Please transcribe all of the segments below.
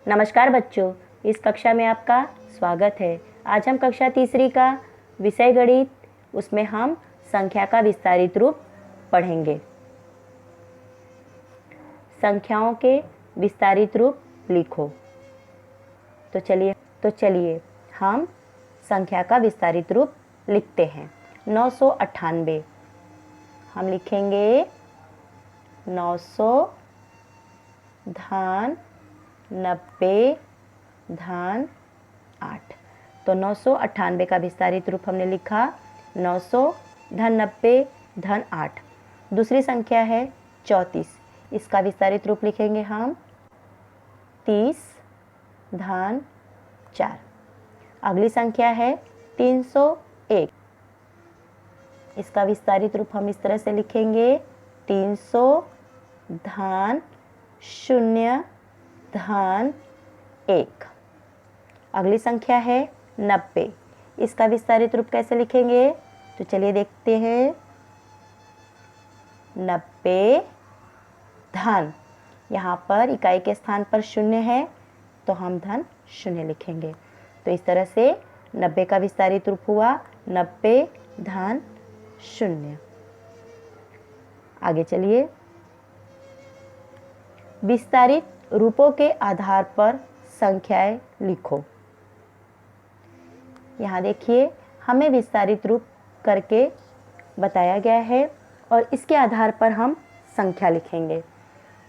नमस्कार बच्चों, इस कक्षा में आपका स्वागत है। आज हम कक्षा तीसरी का विषय गणित, उसमें हम संख्या का विस्तारित रूप पढ़ेंगे। संख्याओं के विस्तारित रूप लिखो। तो चलिए हम संख्या का विस्तारित रूप लिखते हैं। 998 हम लिखेंगे 900 धन 90 धन 8। तो 998 का विस्तारित रूप हमने लिखा 900 धन 90 धन 8। दूसरी संख्या है 34, इसका विस्तारित रूप लिखेंगे हम 30 धन 4। अगली संख्या है 301, इसका विस्तारित रूप हम इस तरह से लिखेंगे 300 धन 0 धन 1। अगली संख्या है 90, इसका विस्तारित रूप कैसे लिखेंगे? तो चलिए देखते हैं। 90 धन, यहाँ पर इकाई के स्थान पर 0 है तो हम धन 0 लिखेंगे। तो इस तरह से 90 का विस्तारित रूप हुआ 90 धन 0। आगे चलिए, विस्तारित रूपों के आधार पर संख्याएं लिखो। यहाँ देखिए, हमें विस्तारित रूप करके बताया गया है और इसके आधार पर हम संख्या लिखेंगे।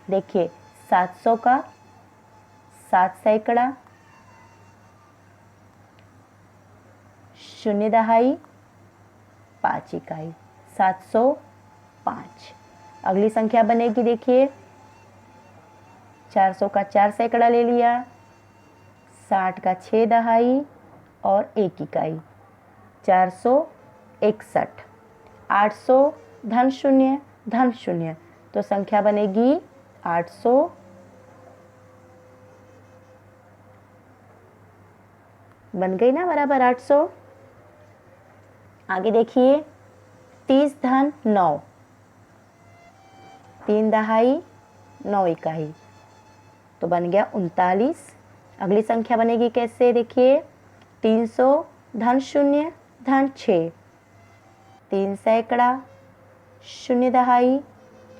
देखिए, 700 का 7 सैकड़ा, 0.5 5 इकाई, 705। अगली संख्या बनेगी, देखिए 400 का 4 सैकड़ा ले लिया, 60 का 6.5 और 1 इकाई, 461। 800 धन 0 धन 0, तो संख्या बनेगी 800। बन गई ना बराबर 800। आगे देखिए, 30 धन 9, 3.5 9 इकाई, तो बन गया 39। अगली संख्या बनेगी कैसे? देखिए 300 धन 0 धन 6, 3 सैकड़ा 0.5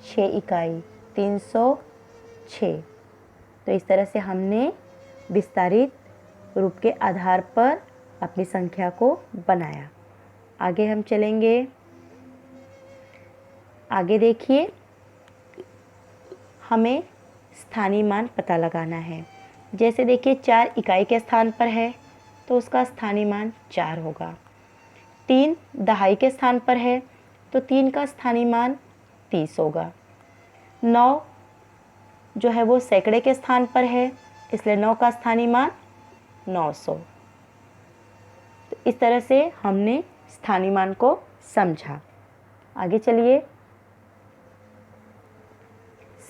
6 इकाई, 306। तो इस तरह से हमने विस्तारित रूप के आधार पर अपनी संख्या को बनाया। आगे हम चलेंगे। आगे देखिए, हमें स्थानीय मान पता लगाना है। जैसे देखिए 4 इकाई के स्थान पर है तो उसका स्थानीय मान 4 होगा। 3 दहाई के स्थान पर है तो 3 का स्थानीय मान 30 होगा। 9 जो है वो सैकड़े के स्थान पर है, इसलिए 9 का स्थानीय मान 900। तो इस तरह से हमने स्थानीय मान को समझा। आगे चलिए,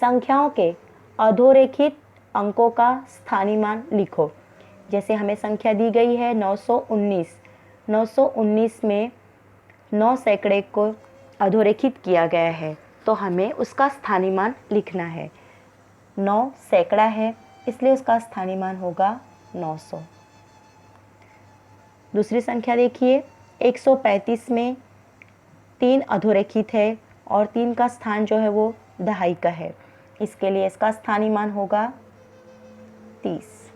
संख्याओं के अधोरेखित अंकों का स्थानीय मान लिखो। जैसे हमें संख्या दी गई है 919। 919 में 9 सैकड़े को अधोरेखित किया गया है तो हमें उसका स्थानीय मान लिखना है। 9 सैकड़ा है इसलिए उसका स्थानीय मान होगा 900। दूसरी संख्या देखिए, 135 में 3 अधोरेखित है और 3 का स्थान जो है वो दहाई का है, इसके लिए इसका स्थानीय मान होगा 30।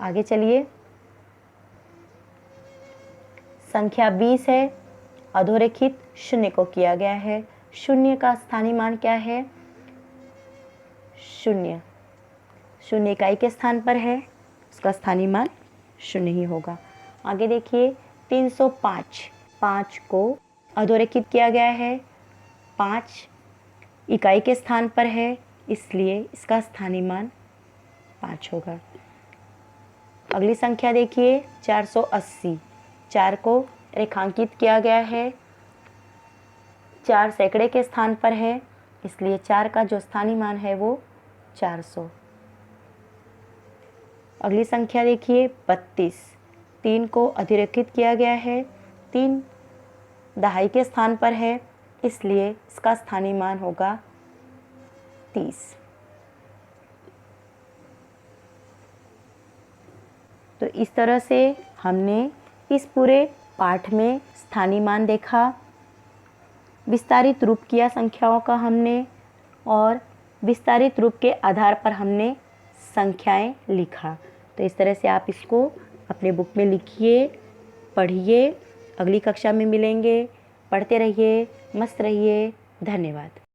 आगे चलिए, संख्या 20 है, अधोरेखित 0 को किया गया है। 0 का स्थानीय मान क्या है? 0 0 इकाई के स्थान पर है, उसका स्थानीय मान 0 ही होगा। आगे देखिए, 305 5 को अधोरेखित किया गया है, 5 इकाई के स्थान पर है, इसलिए इसका स्थानीय मान 5 होगा। अगली संख्या देखिए 480। 4 को रेखांकित किया गया है, 4 सैकड़े के स्थान पर है, इसलिए 4 का जो स्थानीय मान है वो 400। अगली संख्या देखिए 32। 3 को अधोरेखित किया गया है, 3 दहाई के स्थान पर है, इसलिए इसका स्थानीय मान होगा 30। तो इस तरह से हमने इस पूरे पाठ में स्थानीय मान देखा, विस्तारित रूप किया संख्याओं का हमने, और विस्तारित रूप के आधार पर हमने संख्याएं लिखा। तो इस तरह से आप इसको अपने बुक में लिखिए, पढ़िए। अगली कक्षा में मिलेंगे। पढ़ते रहिए, मस्त रहिए। धन्यवाद।